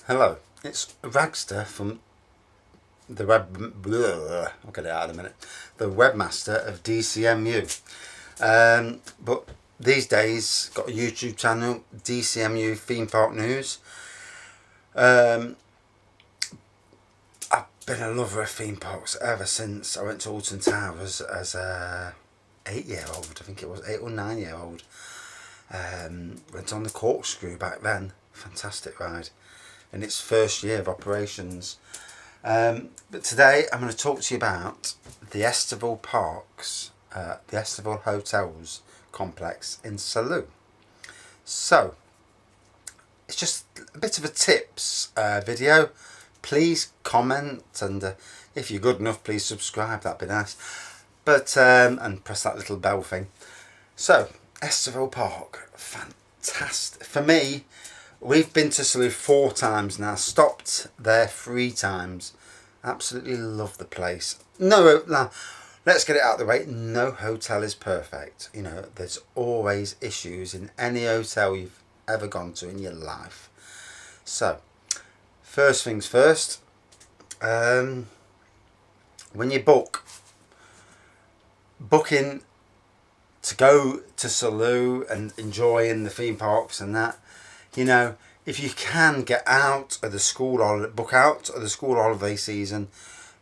Hello, it's Ragster from the I'll get it out in a minute. The webmaster of DCMU. But these days, got a YouTube channel, DCMU Theme Park News. I've been a lover of theme parks ever since I went to Alton Towers as a 8-year-old. I think it was 8 or 9-year-old. Went on the corkscrew back then. Fantastic ride. In its first year of operations. But today I'm going to talk to you about the Estival Parks, the Estival Hotels complex in Salou. So, it's just a bit of a tips video. Please comment, and if you're good enough, please subscribe, that'd be nice. But, and press that little bell thing. So, Estival Park, fantastic. For me, we've been to Salou 4 times now, stopped there 3 times. Absolutely love the place. No, now, let's get it out of the way. No hotel is perfect. You know, there's always issues in any hotel you've ever gone to in your life. So, first things first, when you booking to go to Salou and enjoying the theme parks and that, you know, if you can get out of the school holiday, book out of the school holiday season,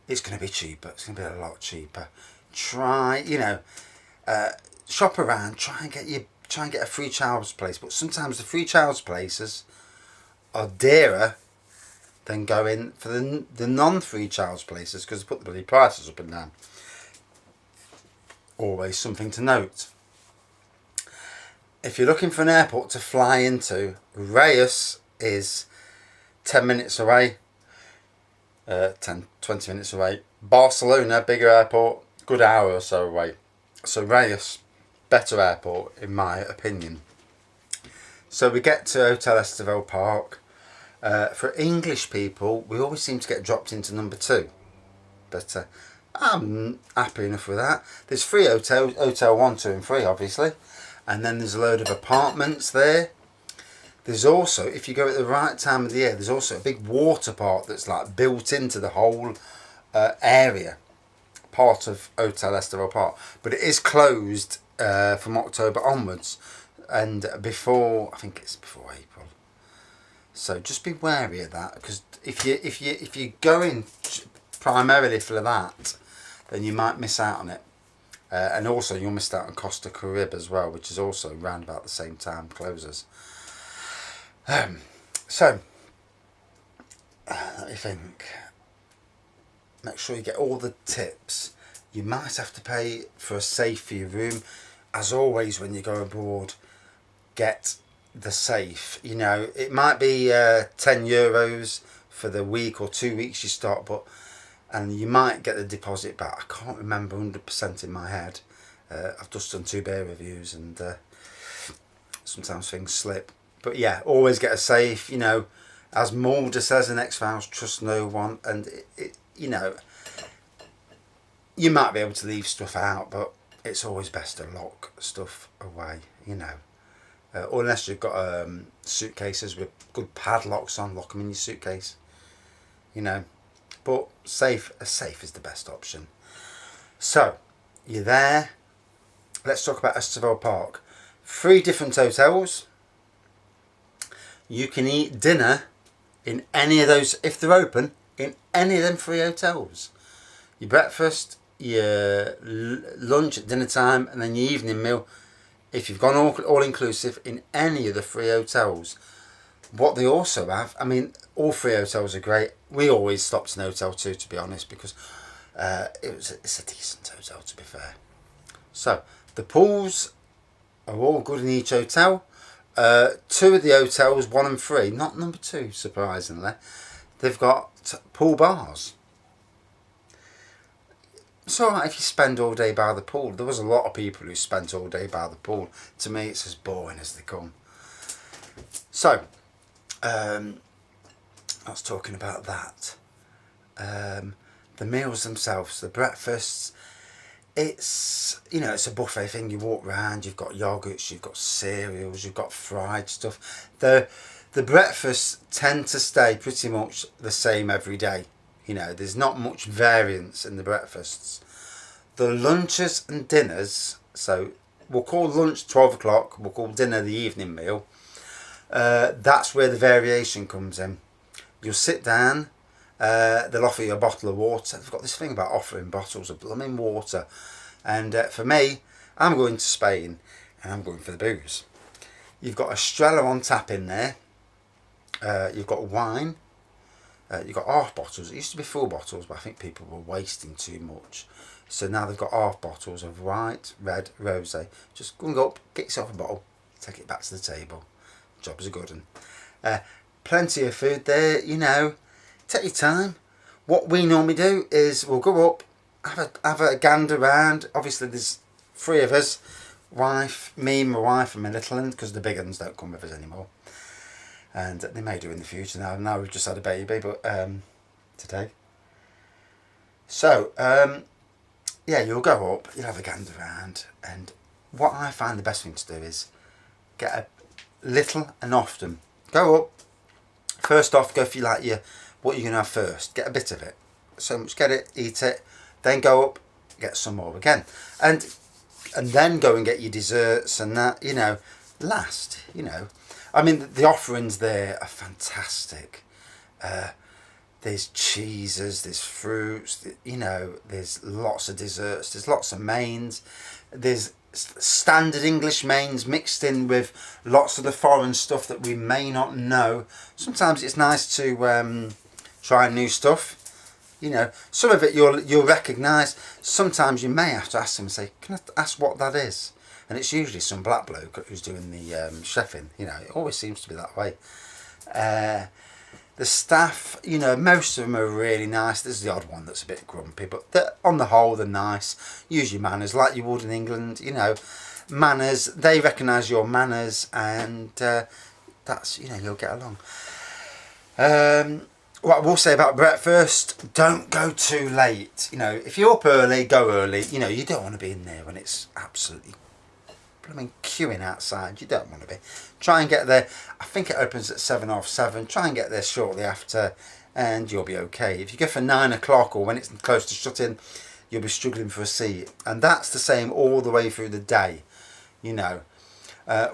it's going to be cheaper. It's going to be a lot cheaper. Try, you know, shop around. Try and get a free child's place. But sometimes the free child's places are dearer than going for the non-free child's places because they put the bloody prices up and down. Always something to note. If you're looking for an airport to fly into, Reus is 10 minutes away, 20 minutes away. Barcelona, bigger airport, good hour or so away. So Reus, better airport in my opinion. So we get to Hotel Estival Park. For English people, we always seem to get dropped into number 2. But I'm happy enough with that. There's 3 hotels, Hotel 1, 2 and 3 obviously. And then there's a load of apartments there. There's also, if you go at the right time of the year, there's also a big water park that's like built into the whole area, part of Hotel Estival Park. But it is closed from October onwards, and before, I think it's before April. So just be wary of that, because if you're going primarily for that, then you might miss out on it. And also you'll miss out on Costa Carib as well, which is also around about the same time closes. So, let me think. Make sure you get all the tips. You might have to pay for a safe for your room. As always when you go abroad, get the safe. You know, it might be €10 for the week or 2 weeks you start, and you might get the deposit back. I can't remember 100% in my head. I've just done 2 beer reviews and sometimes things slip. But yeah, always get a safe. You know, as Mulder says in X-Files, trust no one. And, you know, you might be able to leave stuff out, but it's always best to lock stuff away, you know. Or unless you've got suitcases with good padlocks on, lock them in your suitcase, you know. But a safe is the best option. So, you're there. Let's talk about Estival Park. 3 different hotels. You can eat dinner in any of those, if they're open, in any of them 3 hotels. Your breakfast, your lunch at dinner time, and then your evening meal, if you've gone all inclusive, in any of the 3 hotels. What they also have, I mean, all 3 hotels are great. We always stopped in Hotel 2, to be honest, because it's a decent hotel, to be fair. So, the pools are all good in each hotel. 2 of the hotels, 1 and 3, not number 2, surprisingly, they've got pool bars. It's alright if you spend all day by the pool. There was a lot of people who spent all day by the pool. To me, it's as boring as they come. So, I was talking about that. The meals themselves, the breakfasts, it's, you know, it's a buffet thing. You walk around, you've got yogurts, you've got cereals, you've got fried stuff. The breakfasts tend to stay pretty much the same every day. You know, there's not much variance in the breakfasts. The lunches and dinners, so we'll call lunch 12 o'clock, we'll call dinner the evening meal. That's where the variation comes in. You'll sit down, they'll offer you a bottle of water. They've got this thing about offering bottles of blooming water. And for me, I'm going to Spain and I'm going for the booze. You've got Estrella on tap in there. You've got wine. You've got half bottles. It used to be full bottles, but I think people were wasting too much. So now they've got half bottles of white, red, rosé. Just go and go up, get yourself a bottle, take it back to the table. Job's a good one. Plenty of food there, you know. Take your time. What we normally do is we'll go up, have a gander round. Obviously there's 3 of us. Wife, me, my wife and my little one, because the big ones don't come with us anymore. And they may do in the future now we've just had a baby, but today. So, yeah, you'll go up, you'll have a gander around, and what I find the best thing to do is get a little and often. Go up, first off, go for what you're going to have first. Get a bit of it. So much, get it, eat it, then go up, get some more again. And then go and get your desserts and that, you know, last, you know. I mean, the offerings there are fantastic. There's cheeses, there's fruits, you know, there's lots of desserts, there's lots of mains. There's standard English mains mixed in with lots of the foreign stuff that we may not know. Sometimes it's nice to try new stuff. You know, some of it you'll recognise. Sometimes you may have to ask them and say, can I ask what that is? And it's usually some black bloke who's doing the chefing. You know, it always seems to be that way. The staff, you know, most of them are really nice. There's the odd one that's a bit grumpy, but on the whole they're nice. Use your manners like you would in England, you know. Manners, they recognise your manners, and that's, you know, you'll get along. What I will say about breakfast, don't go too late. You know, if you're up early, go early. You know, you don't want to be in there when it's absolutely queuing outside. You don't want to be. Try and get there. I think it opens at 7:30. Try and get there shortly after, and you'll be okay. If you go for 9 o'clock or when it's close to shut-in, you'll be struggling for a seat. And that's the same all the way through the day. You know,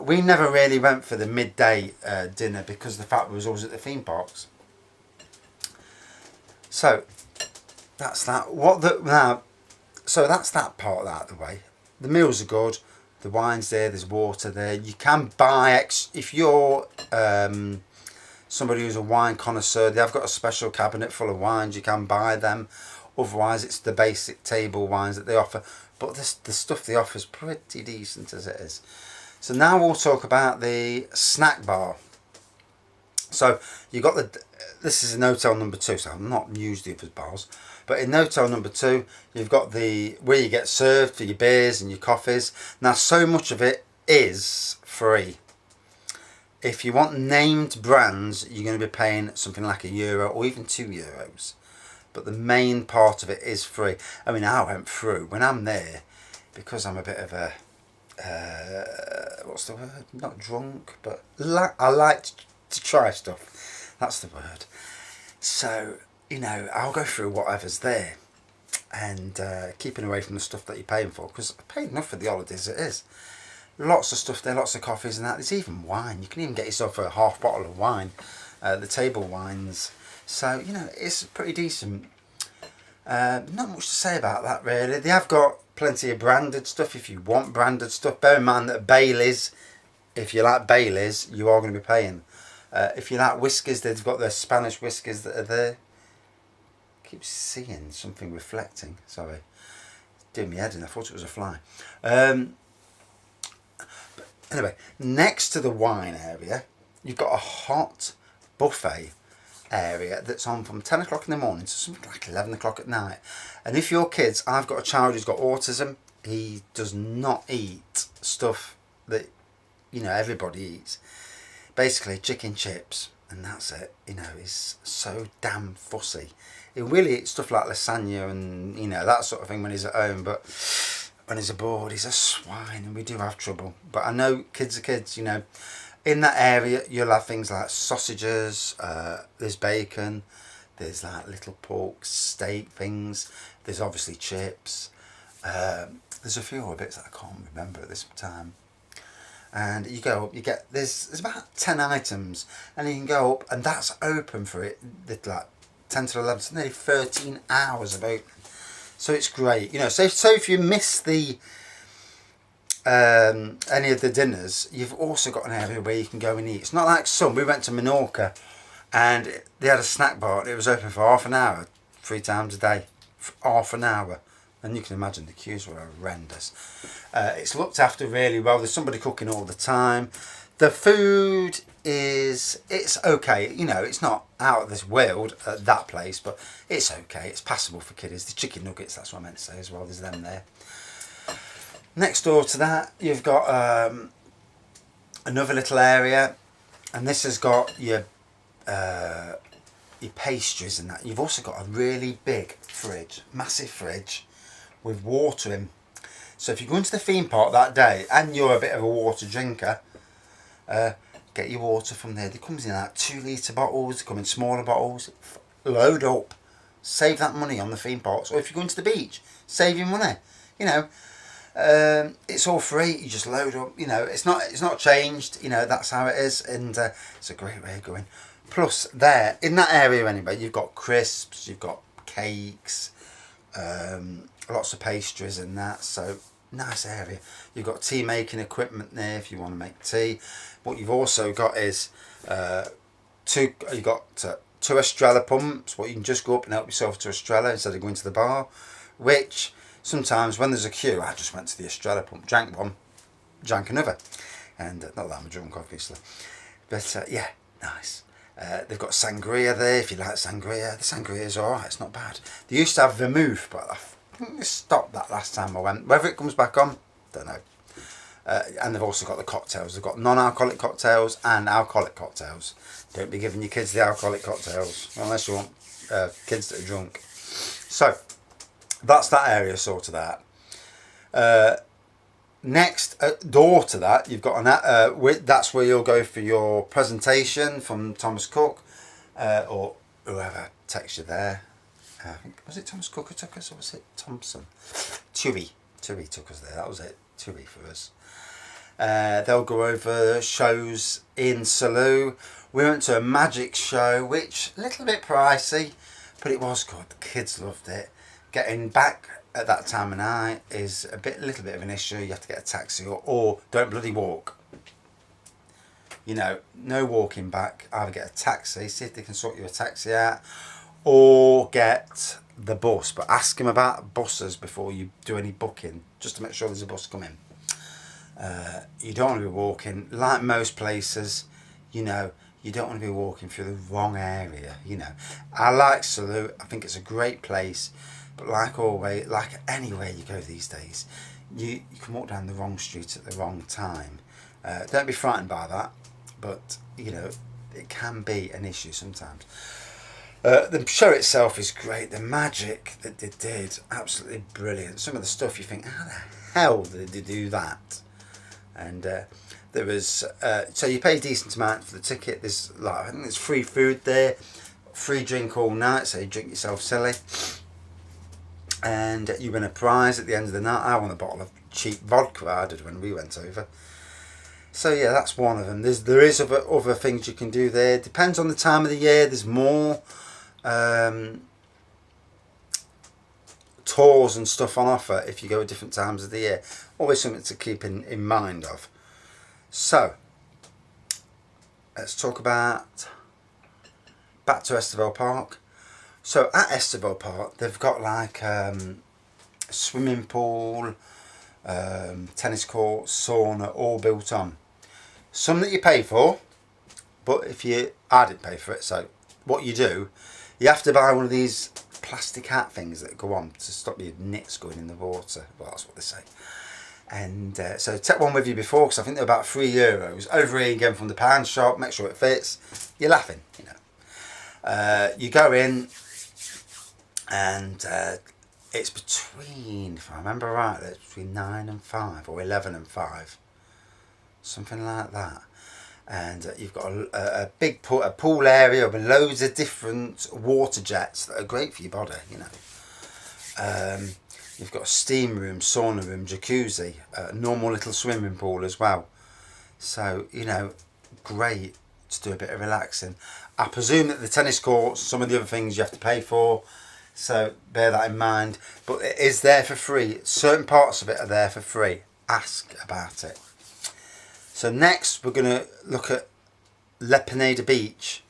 we never really went for the midday dinner because of the fact we was always at the theme parks. So that's that. So that's that part out of the way. The meals are good. The wine's there. There's water there. You can buy if you're somebody who's a wine connoisseur. They have got a special cabinet full of wines. You can buy them. Otherwise, it's the basic table wines that they offer. But the stuff they offer is pretty decent as it is. So now we'll talk about the snack bar. So you got this is in hotel number 2, so I'm not used the other bars, but in hotel number 2 you've got where you get served for your beers and your coffees. Now so much of it is free. If you want named brands, you're going to be paying something like €1 or even €2, but the main part of it is free. I mean, I went through when I'm there, because I'm a bit of a what's the word? Not drunk, but I like to try stuff. That's the word. So, you know, I'll go through whatever's there and keeping away from the stuff that you're paying for, because I paid enough for the holidays as it is. Lots of stuff there, lots of coffees and that. There's even wine. You can even get yourself a half bottle of wine, the table wines. So, you know, it's pretty decent. Not much to say about that really. They have got plenty of branded stuff if you want branded stuff. Bear in mind that Baileys, if you like Baileys, you are going to be paying. If you like whiskies, they've got their Spanish whiskies that are there. I keep seeing something reflecting. Sorry. It's doing my head in. I thought it was a fly. But anyway, next to the wine area, you've got a hot buffet area that's on from 10 o'clock in the morning to something like 11 o'clock at night. And if your kids, I've got a child who's got autism, he does not eat stuff that, you know, everybody eats. Basically chicken chips and that's it. You know, he's so damn fussy. He really eats stuff like lasagna and, you know, that sort of thing when he's at home, but when he's abroad he's a swine and we do have trouble. But I know kids are kids, you know. in that area you'll have things like sausages, there's bacon, there's like little pork steak things, there's obviously chips, there's a few other bits that I can't remember at this time. And you go up, you get, there's about 10 items, and you can go up, and that's open for it, like 10 to 11, so nearly 13 hours of open. So it's great, you know. So if you miss the any of the dinners, you've also got an area where you can go and eat. It's not like some. We went to Menorca, and they had a snack bar, and it was open for half an hour, 3 times a day, for half an hour. And you can imagine the queues were horrendous. It's looked after really well. There's somebody cooking all the time. The food it's okay. You know, it's not out of this world at that place, but it's okay. It's passable for kiddies. The chicken nuggets, that's what I meant to say as well. There's them there. Next door to that, you've got another little area, and this has got your pastries and that. You've also got a really big fridge, massive fridge, with water in. So if you go into the theme park that day and you're a bit of a water drinker, get your water from there. It comes in like 2 litre bottles, they come in smaller bottles. Load up, save that money on the theme parks. Or if you're going to the beach, save your money. You know, it's all free. You just load up. You know, it's not changed. You know, that's how it is, and it's a great way of going. Plus, there in that area anyway, you've got crisps, you've got cakes. Lots of pastries and that, so nice area. You've got tea making equipment there if you want to make tea. What you've also got is two Estrella pumps. What you can just go up and help yourself to Estrella instead of going to the bar. Which sometimes when there's a queue, I just went to the Estrella pump, drank one, drank another, and not that I'm drunk obviously, but yeah, nice. They've got sangria there if you like sangria. The sangria is alright, it's not bad. They used to have vermouth, but I think they stopped that last time I went. Whether it comes back on, don't know. And they've also got the cocktails. They've got non-alcoholic cocktails and alcoholic cocktails. Don't be giving your kids the alcoholic cocktails unless you want kids that are drunk. So that's that area sorted out. Next door to that, you've got an that's where you'll go for your presentation from Thomas Cook or whoever takes you there. I think, was it Thomas Cook who took us, or was it Thompson? Tui took us there. That was it. Tui for us. They'll go over shows in Salou. We went to a magic show, which a little bit pricey, but it was good. The kids loved it. Getting back at that time of night is a little bit of an issue. You have to get a taxi or don't bloody walk. You know, no walking back. Either get a taxi, see if they can sort you a taxi out, or get the bus. But ask them about buses before you do any booking, just to make sure there's a bus coming. You don't want to be walking, like most places, you know, you don't want to be walking through the wrong area, you know. I like Salou, I think it's a great place, but like always, like anywhere you go these days, you can walk down the wrong street at the wrong time. Don't be frightened by that, but, you know, it can be an issue sometimes. The show itself is great. The magic that they did, absolutely brilliant. Some of the stuff you think, how the hell did they do that? And there was so you pay a decent amount for the ticket. There's like, I think there's free food there, free drink all night, so you drink yourself silly, and you win a prize at the end of the night. I won a bottle of cheap vodka I did when we went over. So yeah, that's one of them. There is other things you can do there. Depends on the time of the year. There's more tours and stuff on offer if you go at different times of the year. Always something to keep in mind of. So let's talk about back to Estival Park. So at Estival Park they've got like a swimming pool, tennis court, sauna, all built on. Some that you pay for, but I didn't pay for it, so what you do, you have to buy one of these plastic hat things that go on to stop your nits going in the water. Well, that's what they say. And so take one with you before, because I think they're about €3. Over here again from the pound shop, make sure it fits. You're laughing, you know. You go in, and it's between, if I remember right, it's between 9 and 5 or 11 and 5, something like that. and you've got a big pool area with loads of different water jets that are great for your body, you know. You've got a steam room, sauna room, jacuzzi, a normal little swimming pool as well. So, you know, great to do a bit of relaxing. I presume that the tennis courts, some of the other things you have to pay for, so bear that in mind. But it is there for free. Certain parts of it are there for free. Ask about it. So next we're going to look at Pineda Beach.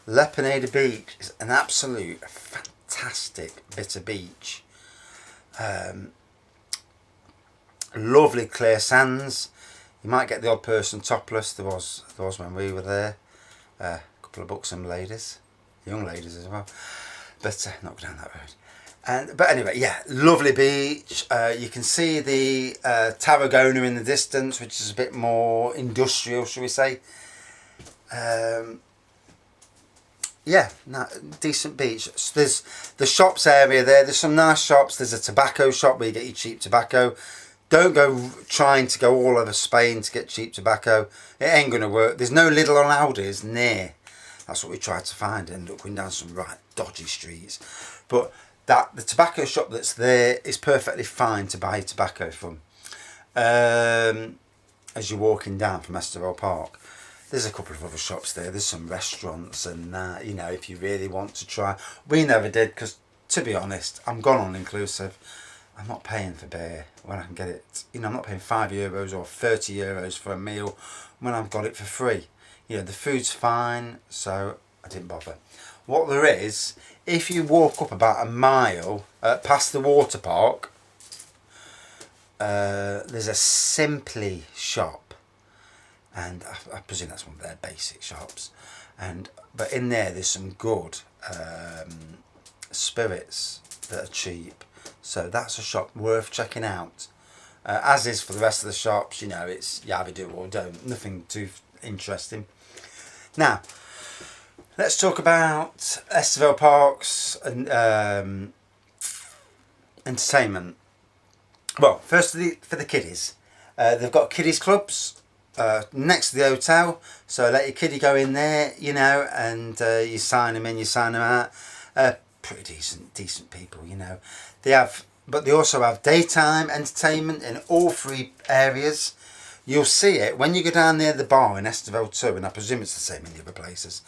Pineda Beach is an absolute fantastic bit of beach. Lovely clear sands. You might get the odd person topless. There was when we were there. A couple of buxom ladies, young ladies as well, but not go down that road. But anyway, yeah, lovely beach. You can see the Tarragona in the distance, which is a bit more industrial, shall we say. Yeah, decent beach. So there's the shops area there. There's some nice shops. There's a tobacco shop where you get your cheap tobacco. Don't go trying to go all over Spain to get cheap tobacco. It ain't going to work. There's no Lidl or Aldi's near. That's what we tried to find. Ended up going down some right dodgy streets. But the tobacco shop that's there is perfectly fine to buy tobacco from. As you're walking down from Estival Park. There's a couple of other shops there. There's some restaurants and you know, if you really want to try. We never did because, to be honest, I'm gone on inclusive. I'm not paying for beer when I can get it. You know, I'm not paying €5 or €30 for a meal when I've got it for free. You know, the food's fine, so I didn't bother. What there is, if you walk up about a mile past the water park, there's a Simply shop, and I presume that's one of their basic shops. But in there's some good spirits that are cheap. So that's a shop worth checking out. As is for the rest of the shops, you know, it's you either do or don't. Nothing too interesting. Now, let's talk about Estival Park's entertainment. Well, first for the kiddies. They've got kiddies clubs next to the hotel. So let your kiddie go in there, you know, and you sign them in, you sign them out. Pretty decent people, you know. But they also have daytime entertainment in all three areas. You'll see it when you go down near the bar in Estival 2, and I presume it's the same in the other places.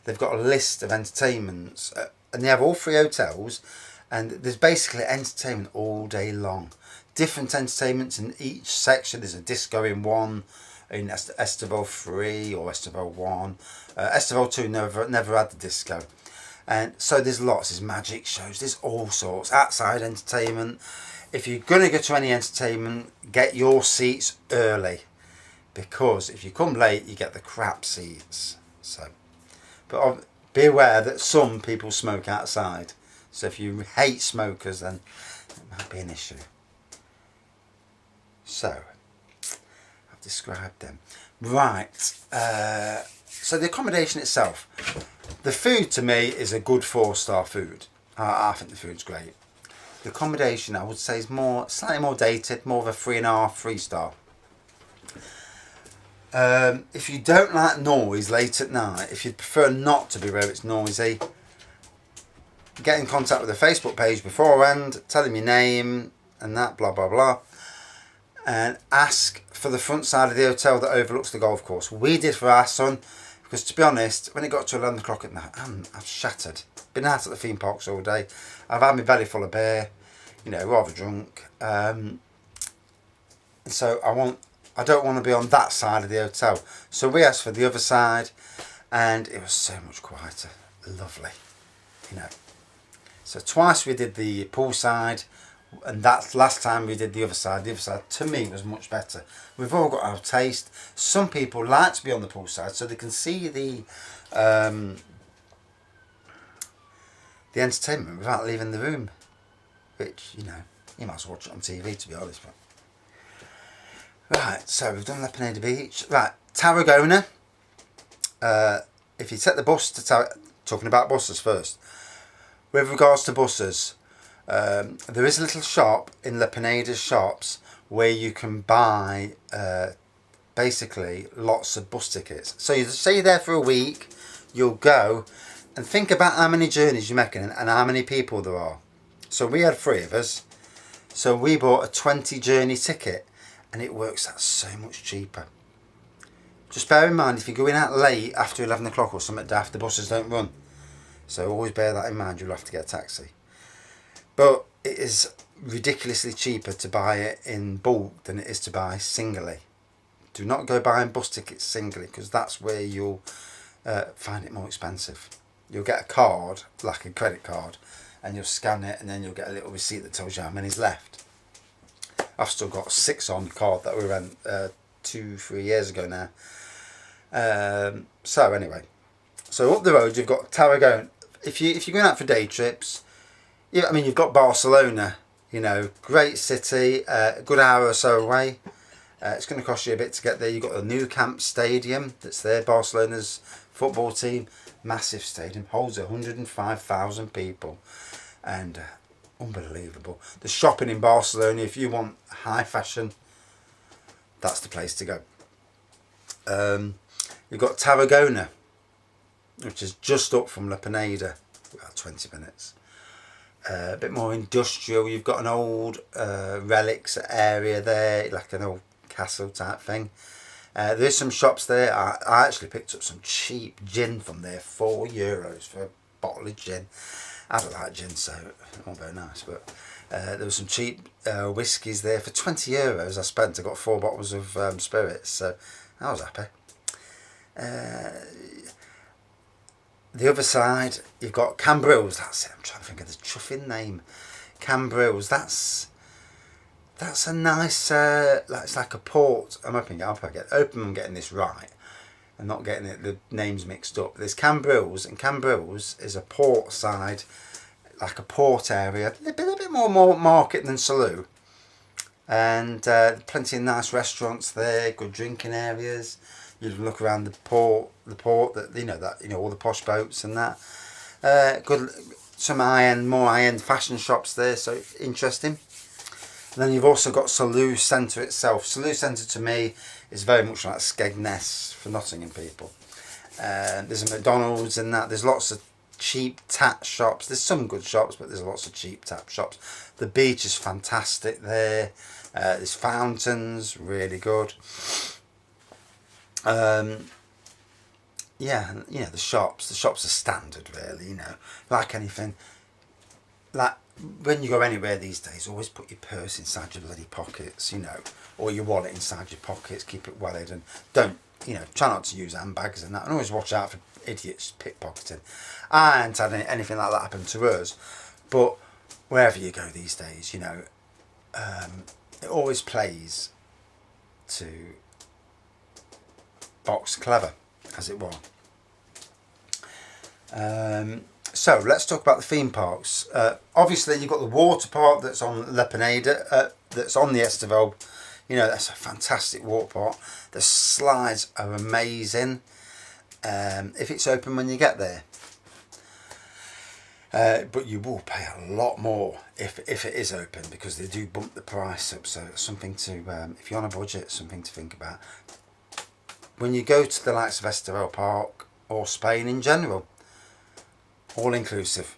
They've got a list of entertainments, and they have all three hotels, and there's basically entertainment all day long. Different entertainments in each section. There's a disco in one, in Estival 3 or Estival 1. Estival 2 never had the disco. And so there's lots, there's magic shows, there's all sorts, outside entertainment. If you're going to go to any entertainment, get your seats early, because if you come late, you get the crap seats. So, but be aware that some people smoke outside. So if you hate smokers, then it might be an issue. So, I've described them. Right, so the accommodation itself. The food to me is a good 4-star food. I think the food's great. The accommodation, I would say, is slightly more dated, more of a 3.5, 3-star. If you don't like noise late at night, if you prefer not to be where it's noisy, get in contact with the Facebook page beforehand, tell them your name and that, blah blah blah, and ask for the front side of the hotel that overlooks the golf course. We did for our son. Because to be honest, when it got to 11 o'clock at night, I've shattered. Been out at the theme parks all day. I've had my belly full of beer, you know, rather drunk. So I don't want to be on that side of the hotel. So we asked for the other side, and it was so much quieter. Lovely, you know. So twice we did the poolside, and that last time we did the other side. The other side, to me, was much better. We've all got our taste. Some people like to be on the poolside so they can see the entertainment without leaving the room. Which, you know, you might as well watch it on TV, to be honest. But. Right, so we've done Pineda Beach. Right, Tarragona. If you take the bus to talking about buses first. With regards to buses, there is a little shop in Pineda's shops where you can buy basically lots of bus tickets. So you say you're there for a week, you'll go and think about how many journeys you're making and how many people there are. So we had 3 of us, so we bought a 20 journey ticket, and it works out so much cheaper. Just bear in mind, if you're going out late after 11 o'clock or something daft, the buses don't run. So always bear that in mind, you'll have to get a taxi. But it is ridiculously cheaper to buy it in bulk than it is to buy singly. Do not go buying bus tickets singly, because that's where you'll find it more expensive. You'll get a card, like a credit card, and you'll scan it, and then you'll get a little receipt that tells you how many's left. I've still got 6 on the card that we rent 2-3 years ago now. So anyway, so up the road you've got Tarragona. If you're going out for day trips, I mean, you've got Barcelona. You know, great city, a good hour or so away. It's going to cost you a bit to get there. You've got the Nou Camp Stadium that's there, Barcelona's football team. Massive stadium, holds 105,000 people, and unbelievable. The shopping in Barcelona, if you want high fashion, that's the place to go. You've got Tarragona, which is just up from Pineda, about 20 minutes. A bit more industrial. You've got an old relics area there, like an old castle type thing. There's some shops there. I actually picked up some cheap gin from there, €4 for a bottle of gin. I don't like gin, so it wasn't very nice, but there was some cheap whiskies there. For €20 I spent, I got 4 bottles of spirits, so I was happy. The other side, you've got Cambrils. That's it. I'm trying to think of the chuffing name. Cambrils. That's a nice. It's like a port. I'm hoping I'm getting this right, and not getting the names mixed up. There's Cambrils, and Cambrils is a port side, like a port area. A bit more market than Salou, and plenty of nice restaurants there. Good drinking areas. You look around the port that all the posh boats and that. Good, some more high-end fashion shops there, so interesting. And then you've also got Salou Centre itself. Salou Centre to me is very much like Skegness for Nottingham people. There's a McDonald's and that. There's lots of cheap tat shops. There's some good shops, but there's lots of cheap tap shops. The beach is fantastic there. There's fountains, really good. Yeah, the shops are standard, really, like anything. Like, when you go anywhere these days, always put your purse inside your bloody pockets, or your wallet inside your pockets, keep it well hidden. Don't, try not to use handbags and that, and always watch out for idiots pickpocketing. I haven't had anything like that happen to us, but wherever you go these days, it always plays to box clever, as it were. So let's talk about the theme parks. Obviously you've got the water park that's on Le Pineda, that's on the Estival. That's a fantastic water park. The slides are amazing, if it's open when you get there. But you will pay a lot more if it is open, because they do bump the price up. So it's something to, if you're on a budget, something to think about. When you go to the likes of Estival Park or Spain in general, all inclusive.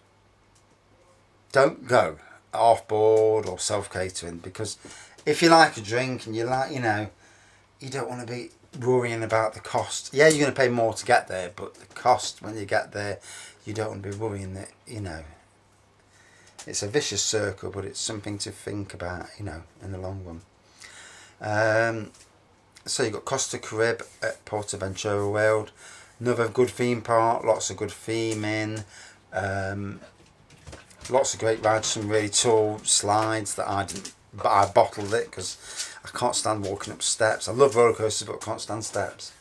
Don't go off board or self-catering, because if you like a drink and you like, you don't want to be worrying about the cost. Yeah, you're going to pay more to get there, but the cost when you get there, you don't want to be worrying that, it's a vicious circle, but it's something to think about, in the long run. So you've got Costa Carib at Portaventura World. Another good theme park, lots of good theming, lots of great rides, some really tall slides that I bottled it because I can't stand walking up steps. I love roller coasters, but I can't stand steps.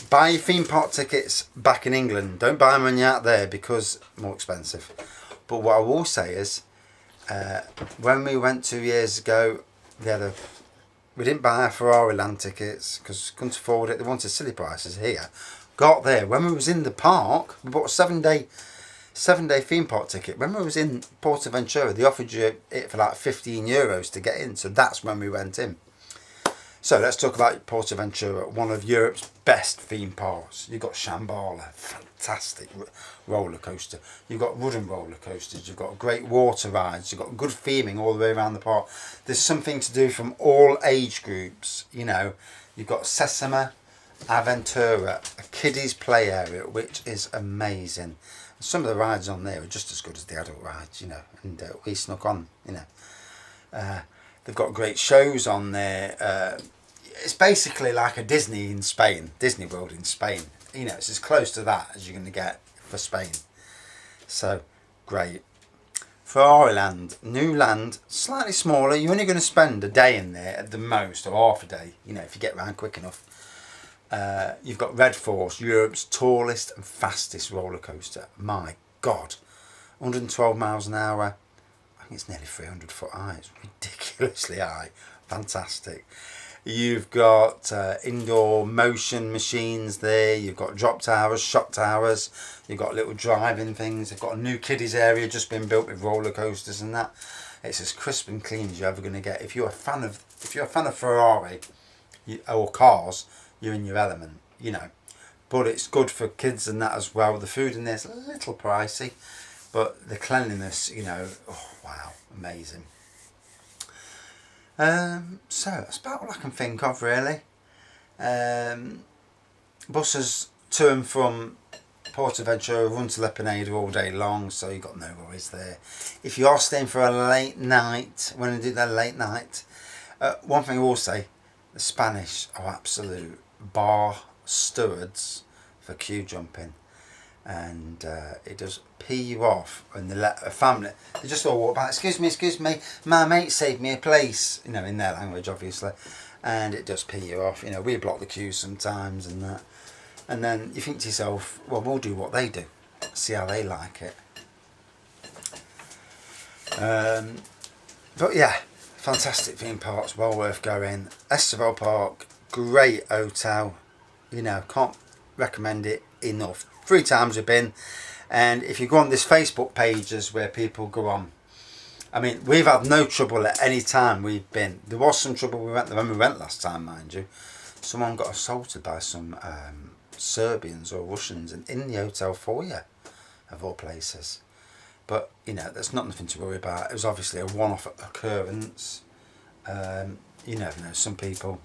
Buy your theme park tickets back in England. Don't buy them when you're out there, because more expensive. But what I will say is, when we went 2 years ago, we didn't buy our Ferrari Land tickets because we couldn't afford it. They wanted silly prices here. Got there. When we was in the park, we bought a 7-day theme park ticket. When we was in Portaventura, they offered you it for like €15 to get in. So that's when we went in. So let's talk about Portaventura, one of Europe's best theme parks. You've got Shambhala, fantastic roller coaster. You've got wooden roller coasters. You've got great water rides. You've got good theming all the way around the park. There's something to do from all age groups. You know, you've got Sesame Aventura, a kiddies play area, which is amazing. Some of the rides on there are just as good as the adult rides, you know, and we snuck on, you know. They've got great shows on there. It's basically like a Disney in Spain, Disney World in Spain. You know, it's as close to that as you're going to get for Spain. So, great. Ferrari Land, new land, slightly smaller. You're only going to spend a day in there at the most, or half a day, you know, if you get around quick enough. You've got Red Force, Europe's tallest and fastest roller coaster. My God, 112 miles an hour. I think it's nearly 300 foot high. It's ridiculously high. Fantastic. You've got indoor motion machines there. You've got drop towers, shot towers. You've got little driving things. They've got a new kiddies area just been built with roller coasters and that. It's as crisp and clean as you're ever going to get. If you're a fan of Ferrari or cars, you're in your element, you know. But it's good for kids and that as well. The food in there's a little pricey, but the cleanliness, you know, oh wow, amazing. So that's about all I can think of really. Buses to and from Portaventura run to Pineda all day long, so you've got no worries there. If you are staying for a late night, when you do that late night, one thing I will say, the Spanish are absolute bar stewards for queue jumping, and it does pee you off when they let a family, they just all walk by, excuse me, my mate saved me a place, you know, in their language obviously, and it does pee you off. You know, we block the queues sometimes and that, and then you think to yourself, well, we'll do what they do, see how they like it. But yeah, fantastic theme parks, well worth going. Estival Park, great hotel, you know, can't recommend it enough. 3 times we've been, and if you go on this Facebook pages where people go on, I mean, we've had no trouble at any time we've been. There was some trouble when we went last time, mind you. Someone got assaulted by some Serbians or Russians in the hotel foyer, of all places. But, you know, there's nothing to worry about. It was obviously a one-off occurrence. You never know, some people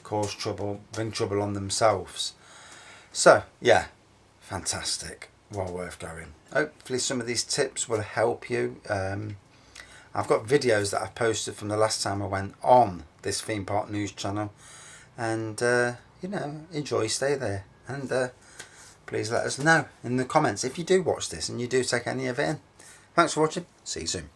cause trouble, bring trouble on themselves. So, yeah, fantastic. Well worth going. Hopefully some of these tips will help you. I've got videos that I've posted from the last time I went on this theme park news channel. And, you know, enjoy, stay there. And please let us know in the comments if you do watch this and you do take any of it in. Thanks for watching. See you soon.